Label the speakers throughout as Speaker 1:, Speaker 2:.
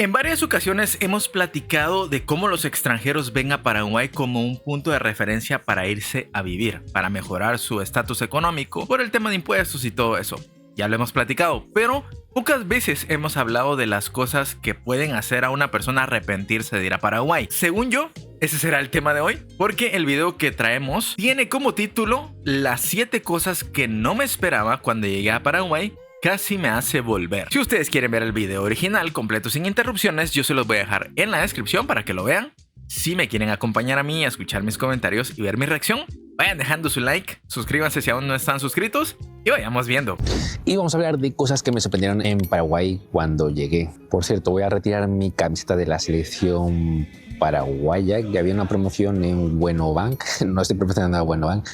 Speaker 1: En varias ocasiones hemos platicado de cómo los extranjeros ven a Paraguay como un punto de referencia para irse a vivir, para mejorar su estatus económico, por el tema de impuestos y todo eso. Ya lo hemos platicado, pero pocas veces hemos hablado de las cosas que pueden hacer a una persona arrepentirse de ir a Paraguay. Según yo, ese será el tema de hoy, porque el video que traemos tiene como título las 7 cosas que no me esperaba cuando llegué a Paraguay. Casi me hace volver. Si ustedes quieren ver el video original completo sin interrupciones, yo se los voy a dejar en la descripción para que lo vean. Si me quieren acompañar a mí a escuchar mis comentarios y ver mi reacción, vayan dejando su like, suscríbanse si aún no están suscritos y vayamos viendo.
Speaker 2: Y vamos a hablar de cosas que me sorprendieron en Paraguay cuando llegué. Por cierto, voy a retirar mi camiseta de la selección paraguaya, que había una promoción en Buenobank. No estoy promocionando a Buenobank,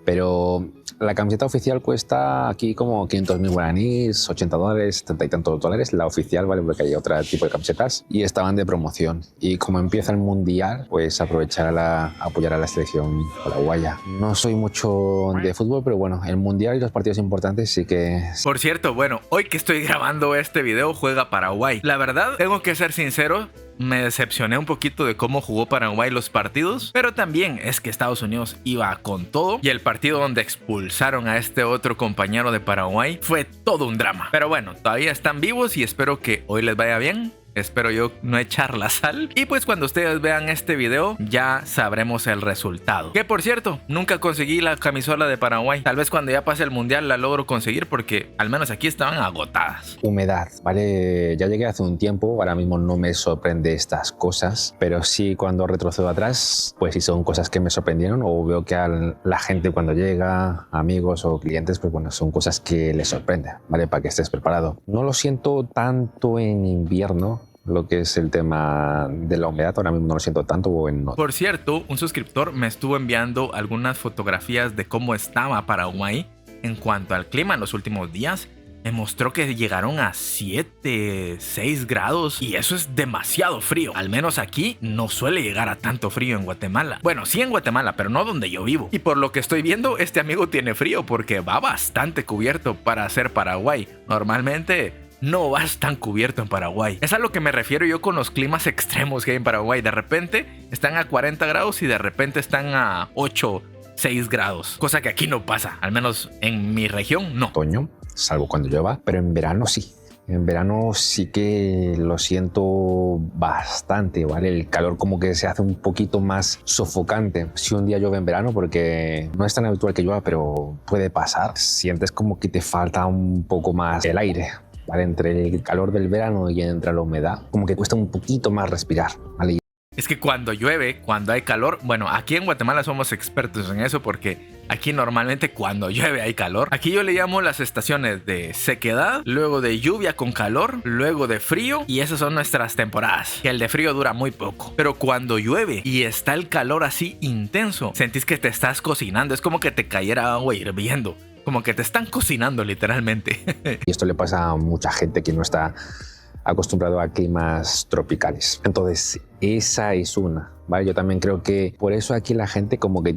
Speaker 2: pero la camiseta oficial cuesta aquí como 500.000 guaraníes, $80, 70 y tantos dólares. La oficial, ¿vale? Porque hay otro tipo de camisetas y estaban de promoción. Y como empieza el mundial, pues aprovechar apoyar a la selección paraguaya. No soy mucho de fútbol, pero bueno, el mundial y los partidos importantes sí que...
Speaker 1: Por cierto, bueno, hoy que estoy grabando este video juega Paraguay. La verdad, tengo que ser sincero, me decepcioné un poquito de cómo jugó Paraguay los partidos, pero también es que Estados Unidos iba con todo y el partido donde expulsaron a este otro compañero de Paraguay fue todo un drama. Pero bueno, todavía están vivos y espero que hoy les vaya bien. Espero yo no echar la sal. Y pues cuando ustedes vean este video ya sabremos el resultado. Que por cierto, nunca conseguí la camisola de Paraguay. Tal vez cuando ya pase el mundial la logro conseguir porque al menos aquí estaban agotadas.
Speaker 2: Humedad, ¿vale? Ya llegué hace un tiempo, ahora mismo no me sorprende estas cosas, pero sí cuando retrocedo atrás, pues sí son cosas que me sorprendieron o veo que a la gente cuando llega, amigos o clientes, pues bueno, son cosas que les sorprenden, ¿vale? Para que estés preparado. No lo siento tanto en invierno, lo que es el tema de la humedad, ahora mismo no lo siento tanto.
Speaker 1: Por cierto, un suscriptor me estuvo enviando algunas fotografías de cómo estaba Paraguay en cuanto al clima en los últimos días. Me mostró que llegaron a 7, 6 grados y eso es demasiado frío. Al menos aquí no suele llegar a tanto frío en Guatemala. Bueno, sí en Guatemala, pero no donde yo vivo. Y por lo que estoy viendo, este amigo tiene frío porque va bastante cubierto para hacer Paraguay. Normalmente no vas tan cubierto en Paraguay. Es a lo que me refiero yo con los climas extremos que hay en Paraguay. De repente están a 40 grados y de repente están a 8, 6 grados. Cosa que aquí no pasa, al menos en mi región no.
Speaker 2: Otoño, salvo cuando llueva, pero en verano sí. En verano sí que lo siento bastante, ¿vale? El calor como que se hace un poquito más sofocante. Si un día llueve en verano, porque no es tan habitual que llueva, pero puede pasar. Sientes como que te falta un poco más el aire, ¿vale? Entre el calor del verano y entre la humedad, como que cuesta un poquito más respirar, ¿vale?
Speaker 1: Es que cuando llueve, cuando hay calor, bueno, aquí en Guatemala somos expertos en eso porque aquí normalmente cuando llueve hay calor. Aquí yo le llamo las estaciones de sequedad, luego de lluvia con calor, luego de frío y esas son nuestras temporadas. Que el de frío dura muy poco. Pero cuando llueve y está el calor así intenso, sentís que te estás cocinando, es como que te cayera agua hirviendo. Como que te están cocinando literalmente.
Speaker 2: Y esto le pasa a mucha gente que no está acostumbrado a climas tropicales. Entonces, esa es una, ¿vale? Yo también creo que por eso aquí la gente como que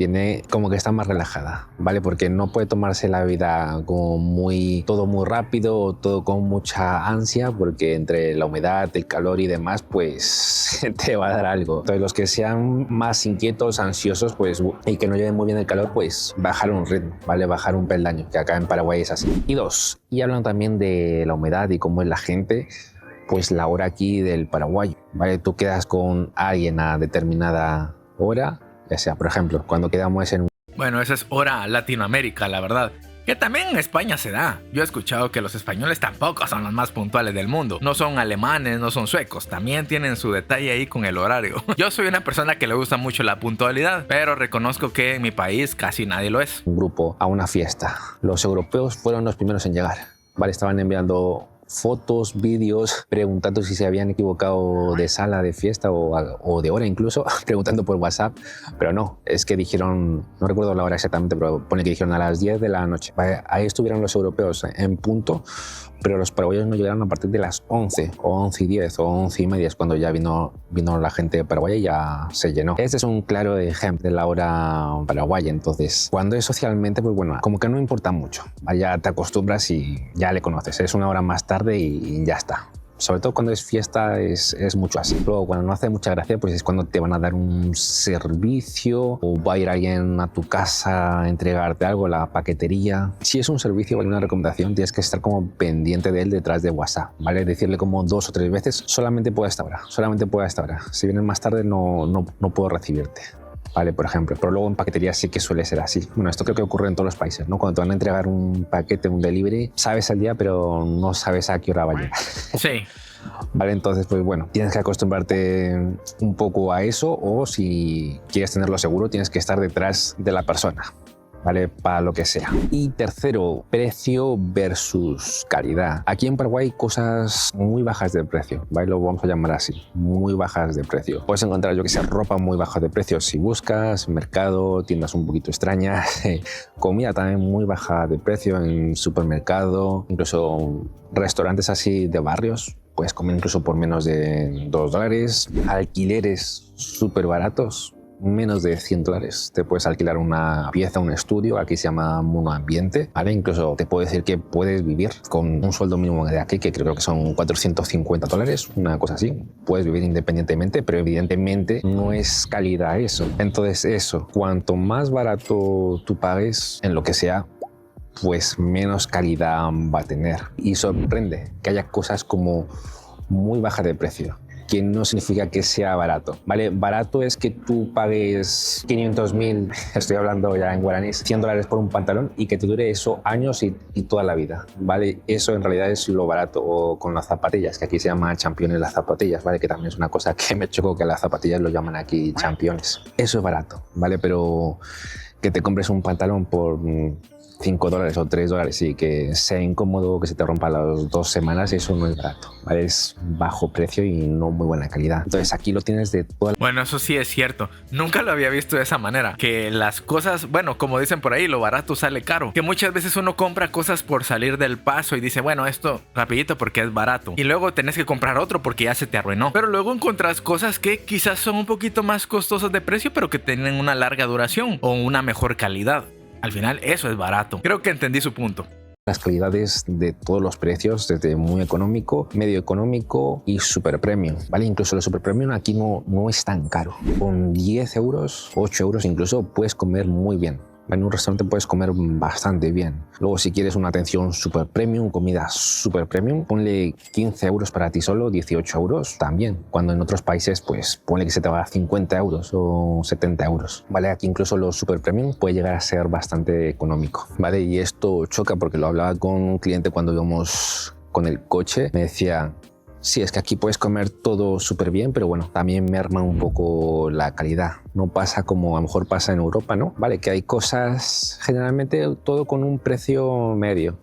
Speaker 2: está más relajada, ¿vale? Porque no puede tomarse la vida como todo muy rápido, todo con mucha ansia, porque entre la humedad, el calor y demás, pues te va a dar algo. Entonces, los que sean más inquietos, ansiosos, pues, y que no lleven muy bien el calor, pues bajar un ritmo, ¿vale? Bajar un peldaño, que acá en Paraguay es así. Y dos, y hablan también de la humedad y cómo es la gente, pues la hora aquí del paraguayo, ¿vale? Tú quedas con alguien a determinada hora, ya sea, por ejemplo, cuando quedamos en...
Speaker 1: Bueno, esa es hora Latinoamérica, la verdad. Que también en España se da. Yo he escuchado que los españoles tampoco son los más puntuales del mundo. No son alemanes, no son suecos. También tienen su detalle ahí con el horario. Yo soy una persona que le gusta mucho la puntualidad, pero reconozco que en mi país casi nadie lo es.
Speaker 2: Un grupo a una fiesta. Los europeos fueron los primeros en llegar, ¿vale? Estaban enviando fotos, vídeos, preguntando si se habían equivocado de sala de fiesta o de hora incluso, preguntando por WhatsApp, pero no, es que dijeron, no recuerdo la hora exactamente, pero pone que dijeron a las 10 de la noche. Ahí estuvieron los europeos en punto, pero los paraguayos no llegaron a partir de las 11 o 11 y 10 o 11 y media, es cuando ya vino la gente paraguaya y ya se llenó. Este es un claro ejemplo de la hora paraguaya. Entonces, cuando es socialmente, pues bueno, como que no importa mucho, ya te acostumbras y ya le conoces, es una hora más tarde y ya está. Sobre todo cuando es fiesta es mucho así. Luego cuando no hace mucha gracia, pues es cuando te van a dar un servicio o va a ir alguien a tu casa a entregarte algo, la paquetería. Si es un servicio o una recomendación, tienes que estar como pendiente de él detrás de WhatsApp, ¿vale? Decirle como 2 o 3 veces, solamente puedo a esta hora, solamente puedo a esta hora. Si vienes más tarde no puedo recibirte. Vale, por ejemplo, pero luego en paquetería sí que suele ser así. Bueno, esto creo que ocurre en todos los países, ¿no? Cuando te van a entregar un paquete, un delivery, sabes el día, pero no sabes a qué hora va a llegar.
Speaker 1: Sí.
Speaker 2: Vale, entonces, pues bueno, tienes que acostumbrarte un poco a eso, o si quieres tenerlo seguro, tienes que estar detrás de la persona, ¿vale? Para lo que sea. Y tercero, precio versus calidad. Aquí en Paraguay hay cosas muy bajas de precio, ¿vale? Lo vamos a llamar así, muy bajas de precio. Puedes encontrar, yo que sé, ropa muy baja de precio si buscas, mercado, tiendas un poquito extrañas, comida también muy baja de precio en supermercado, incluso restaurantes así de barrios. Puedes comer incluso por menos de $2, alquileres súper baratos, menos de $100. Te puedes alquilar una pieza, un estudio, aquí se llama monoambiente, ¿vale? Incluso te puedo decir que puedes vivir con un sueldo mínimo de aquí, que creo que son $450, una cosa así. Puedes vivir independientemente, pero evidentemente no es calidad eso. Entonces eso, cuanto más barato tú pagues en lo que sea, pues menos calidad va a tener. Y sorprende que haya cosas como muy bajas de precio, que no significa que sea barato, ¿vale? Barato es que tú pagues 500.000, estoy hablando ya en guaraní, $100 por un pantalón y que te dure eso años y toda la vida, ¿vale? Eso en realidad es lo barato. O con las zapatillas, que aquí se llama championes las zapatillas, ¿vale? Que también es una cosa que me chocó, que las zapatillas lo llaman aquí championes. Eso es barato, ¿vale? Pero que te compres un pantalón por $5 o $3 y que sea incómodo, que se te rompa las 2 semanas, eso no es barato, ¿vale? Es bajo precio y no muy buena calidad. Entonces aquí lo tienes de toda la...
Speaker 1: Bueno, eso sí es cierto. Nunca lo había visto de esa manera. Que las cosas, bueno, como dicen por ahí, lo barato sale caro. Que muchas veces uno compra cosas por salir del paso y dice, bueno, esto rapidito porque es barato. Y luego tenés que comprar otro porque ya se te arruinó. Pero luego encontrás cosas que quizás son un poquito más costosas de precio, pero que tienen una larga duración o una mejor calidad. Al final eso es barato. Creo que entendí su punto.
Speaker 2: Las calidades de todos los precios, desde muy económico, medio económico y super premium, ¿vale? Incluso el super premium aquí no es tan caro. Con 10 euros, 8 euros incluso, puedes comer muy bien. En un restaurante puedes comer bastante bien. Luego, si quieres una atención super premium, comida super premium, ponle 15 euros para ti solo, 18 euros también. Cuando en otros países, pues ponle que se te va a 50 euros o 70 euros. ¿Vale? Aquí incluso los super premium puede llegar a ser bastante económico, ¿vale? Y esto choca porque lo hablaba con un cliente cuando íbamos con el coche. Me decía... Sí, es que aquí puedes comer todo súper bien, pero bueno, también merma un poco la calidad. No pasa como a lo mejor pasa en Europa, ¿no? Vale, que hay cosas, generalmente todo con un precio medio,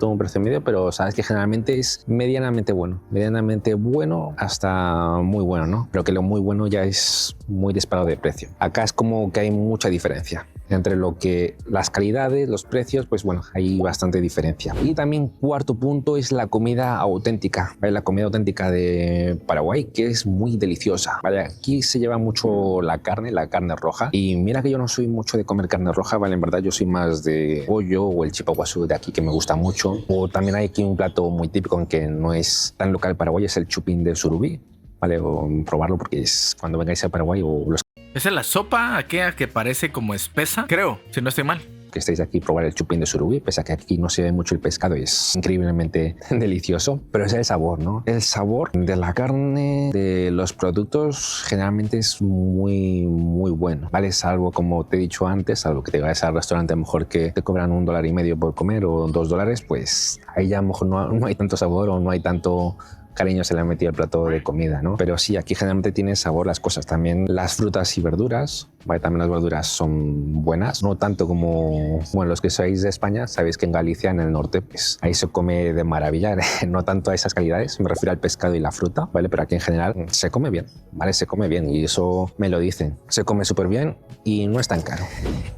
Speaker 2: pero sabes que generalmente es medianamente bueno hasta muy bueno, ¿no? Pero que lo muy bueno ya es muy disparado de precio. Acá es como que hay mucha diferencia entre lo que las calidades, los precios, pues bueno, hay bastante diferencia. Y también cuarto punto es la comida auténtica, ¿vale? La comida auténtica de Paraguay, que es muy deliciosa, ¿vale? Aquí se lleva mucho la carne roja, y mira que yo no soy mucho de comer carne roja, ¿vale? En verdad yo soy más de pollo o el chipaguazú de aquí, que me gusta mucho. O también hay aquí un plato muy típico, aunque no es tan local Paraguay, es el chupín de surubí, ¿vale? O probarlo porque es cuando vengáis a Paraguay o los...
Speaker 1: Esa es la sopa aquella que parece como espesa, creo, si no estoy mal.
Speaker 2: Que estéis aquí probar el chupín de surubí, pese a que aquí no se ve mucho el pescado y es increíblemente delicioso, pero es el sabor, ¿no? El sabor de la carne, de los productos, generalmente es muy bueno, ¿vale? Salvo, como te he dicho antes, salvo que te vayas al restaurante, a lo mejor que te cobran $1.50 por comer o $2, pues ahí ya a lo mejor no hay tanto sabor o no hay tanto cariño se le ha metido al plato de comida, ¿no? Pero sí, aquí generalmente tiene sabor las cosas. También las frutas y verduras, ¿vale? También las verduras son buenas, no tanto como, bueno, los que sois de España, sabéis que en Galicia, en el norte, pues ahí se come de maravilla, no tanto a esas calidades, me refiero al pescado y la fruta, ¿vale? Pero aquí en general se come bien, ¿vale? Se come bien y eso me lo dicen. Se come súper bien y no es tan caro.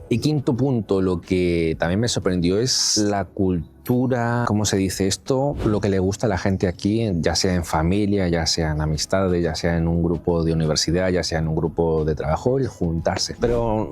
Speaker 2: Y quinto punto, lo que también me sorprendió es la cultura, ¿cómo se dice esto? Lo que le gusta a la gente aquí, ya sea en familia, ya sea en amistades, ya sea en un grupo de universidad, ya sea en un grupo de trabajo, el juntarse juntarse. Pero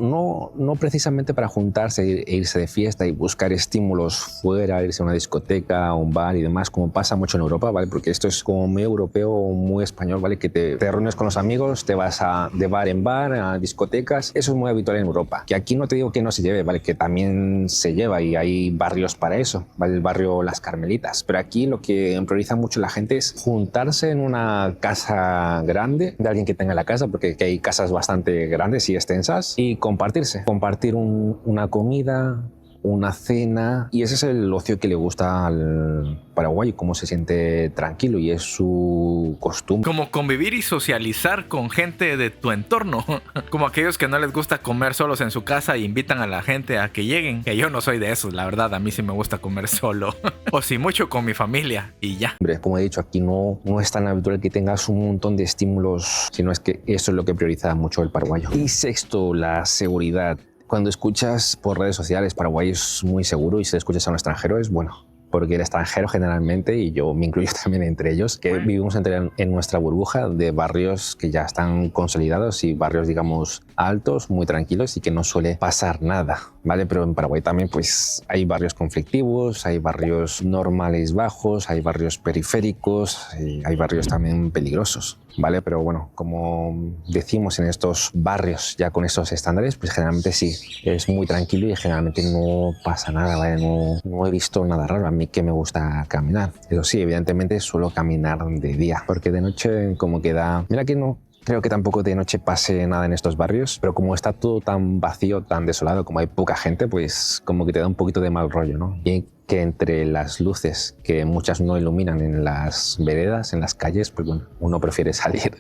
Speaker 2: no precisamente para juntarse e irse de fiesta y buscar estímulos fuera, irse a una discoteca, a un bar y demás, como pasa mucho en Europa, ¿vale? Porque esto es como muy europeo, muy español, ¿vale? Que te reúnes con los amigos, te vas de bar en bar, a discotecas. Eso es muy habitual en Europa. Que aquí no te digo que no se lleve, ¿vale? Que también se lleva y hay barrios para eso, ¿vale? El barrio Las Carmelitas. Pero aquí lo que prioriza mucho la gente es juntarse en una casa grande de alguien que tenga la casa, porque hay casas bastante grandes y extensas, y compartir una comida, una cena, y ese es el ocio que le gusta al paraguayo, cómo se siente tranquilo y es su costumbre.
Speaker 1: Como convivir y socializar con gente de tu entorno, como aquellos que no les gusta comer solos en su casa y invitan a la gente a que lleguen, que yo no soy de esos, la verdad, a mí sí me gusta comer solo, o si mucho con mi familia y ya.
Speaker 2: Hombre, como he dicho, aquí no es tan habitual que tengas un montón de estímulos, sino es que eso es lo que prioriza mucho el paraguayo. Y sexto, la seguridad. Cuando escuchas por redes sociales Paraguay es muy seguro y si escuchas a un extranjero es bueno, porque el extranjero generalmente, y yo me incluyo también entre ellos, que vivimos en nuestra burbuja de barrios que ya están consolidados y barrios, digamos, altos, muy tranquilos y que no suele pasar nada, ¿vale? Pero en Paraguay también pues hay barrios conflictivos, hay barrios normales bajos, hay barrios periféricos, y hay barrios también peligrosos, ¿vale? Pero bueno, como decimos en estos barrios ya con estos estándares, pues generalmente sí, es muy tranquilo y generalmente no pasa nada, ¿vale? No he visto nada raro. A mí que me gusta caminar. Eso sí, evidentemente suelo caminar de día, porque de noche como que da... Mira que no creo que tampoco de noche pase nada en estos barrios, pero como está todo tan vacío, tan desolado, como hay poca gente, pues como que te da un poquito de mal rollo, ¿no? Y que entre las luces, que muchas no iluminan en las veredas, en las calles, pues bueno, uno prefiere salir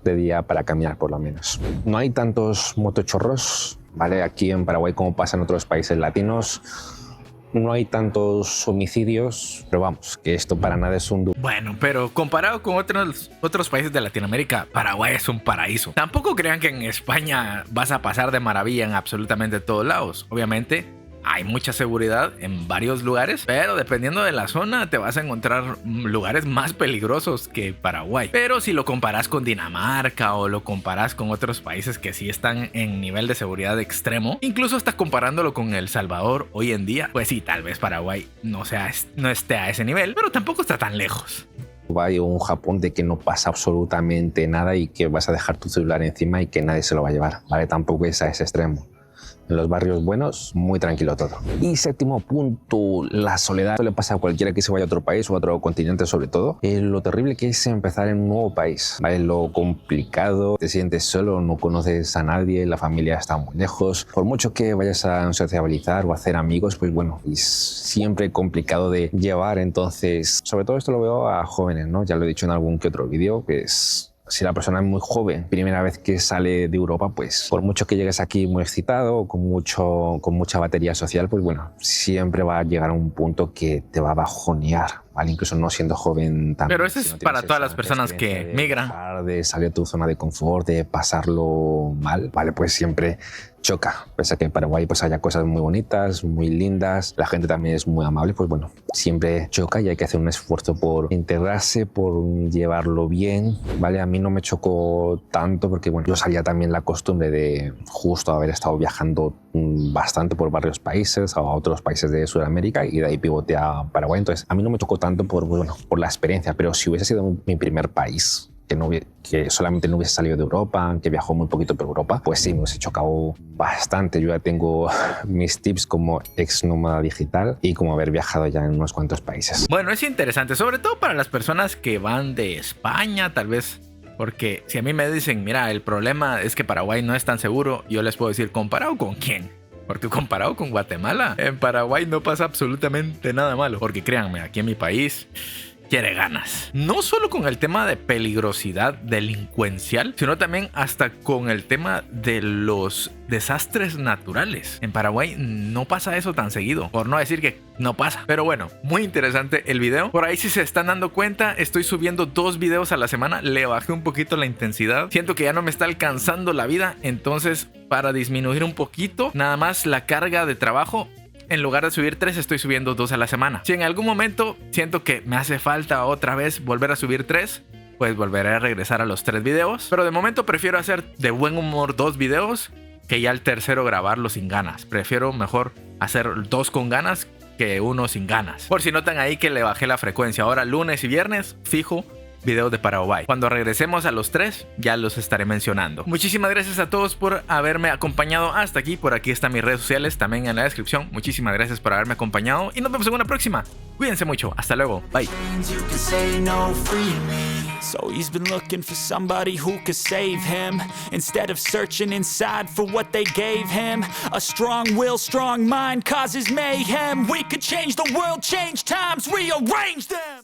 Speaker 2: de día para caminar por lo menos. No hay tantos motochorros, ¿vale? Aquí en Paraguay, como pasa en otros países latinos, no hay tantos homicidios, pero vamos, que esto para nada es un...
Speaker 1: Bueno, pero comparado con otros países de Latinoamérica, Paraguay es un paraíso. Tampoco crean que en España vas a pasar de maravilla en absolutamente todos lados. Obviamente hay mucha seguridad en varios lugares, pero dependiendo de la zona te vas a encontrar lugares más peligrosos que Paraguay. Pero si lo comparas con Dinamarca o lo comparas con otros países que sí están en nivel de seguridad extremo, incluso hasta comparándolo con El Salvador hoy en día, pues sí, tal vez Paraguay no esté a ese nivel, pero tampoco está tan lejos.
Speaker 2: O un Japón de que no pasa absolutamente nada y que vas a dejar tu celular encima y que nadie se lo va a llevar, ¿vale? Tampoco es a ese extremo. En los barrios buenos, muy tranquilo todo. Y séptimo punto, la soledad. Esto le pasa a cualquiera que se vaya a otro país o a otro continente sobre todo. Lo terrible que es empezar en un nuevo país, ¿vale? Lo complicado, te sientes solo, no conoces a nadie, la familia está muy lejos. Por mucho que vayas a sociabilizar o a hacer amigos, pues bueno, es siempre complicado de llevar. Entonces, sobre todo esto lo veo a jóvenes, ¿no? Ya lo he dicho en algún que otro vídeo, que es... Si la persona es muy joven, primera vez que sale de Europa, pues por mucho que llegues aquí muy excitado, con mucha batería social, pues bueno, siempre va a llegar a un punto que te va a bajonear, ¿vale? Incluso no siendo joven también.
Speaker 1: Pero eso es para todas las personas que migran.
Speaker 2: De salir de tu zona de confort, de pasarlo mal, ¿vale? Pues siempre choca. Pese a que en Paraguay pues haya cosas muy bonitas, muy lindas, la gente también es muy amable, pues bueno, siempre choca y hay que hacer un esfuerzo por integrarse, por llevarlo bien, ¿vale? A mí no me chocó tanto porque, bueno, yo sabía también la costumbre de justo haber estado viajando bastante por varios países, a otros países de Sudamérica y de ahí pivoteé a Paraguay. Entonces, a mí no me tocó tanto por la experiencia, pero si hubiese sido mi primer país, que solamente no hubiese salido de Europa, que viajó muy poquito por Europa, pues sí, me hubiese chocado bastante. Yo ya tengo mis tips como ex nómada digital y como haber viajado ya en unos cuantos países.
Speaker 1: Bueno, es interesante, sobre todo para las personas que van de España, tal vez. Porque si a mí me dicen, mira, el problema es que Paraguay no es tan seguro, yo les puedo decir, ¿comparado con quién? Porque comparado con Guatemala, en Paraguay no pasa absolutamente nada malo. Porque créanme, aquí en mi país quiere ganas. No solo con el tema de peligrosidad delincuencial, sino también hasta con el tema de los desastres naturales. En Paraguay no pasa eso tan seguido, por no decir que no pasa. Pero bueno, muy interesante el video. Por ahí, si se están dando cuenta, estoy subiendo 2 videos a la semana. Le bajé un poquito la intensidad. Siento que ya no me está alcanzando la vida. Entonces, para disminuir un poquito nada más la carga de trabajo, en lugar de subir 3, estoy subiendo 2 a la semana. Si en algún momento siento que me hace falta otra vez volver a subir 3, pues volveré a regresar a los 3 videos. Pero de momento prefiero hacer de buen humor 2 videos que ya el tercero grabarlo sin ganas. Prefiero mejor hacer 2 con ganas que 1 sin ganas. Por si notan ahí que le bajé la frecuencia. Ahora lunes y viernes, fijo, videos de Paraguay. Cuando regresemos a los 3, ya los estaré mencionando. Muchísimas gracias a todos por haberme acompañado hasta aquí. Por aquí están mis redes sociales también en la descripción. Muchísimas gracias por haberme acompañado y nos vemos en una próxima. Cuídense mucho. Hasta luego. Bye.
Speaker 3: So he's been looking for somebody who could save him, instead of searching inside for what they gave him. A strong will, strong mind causes mayhem. We could change the world, change times, rearrange them.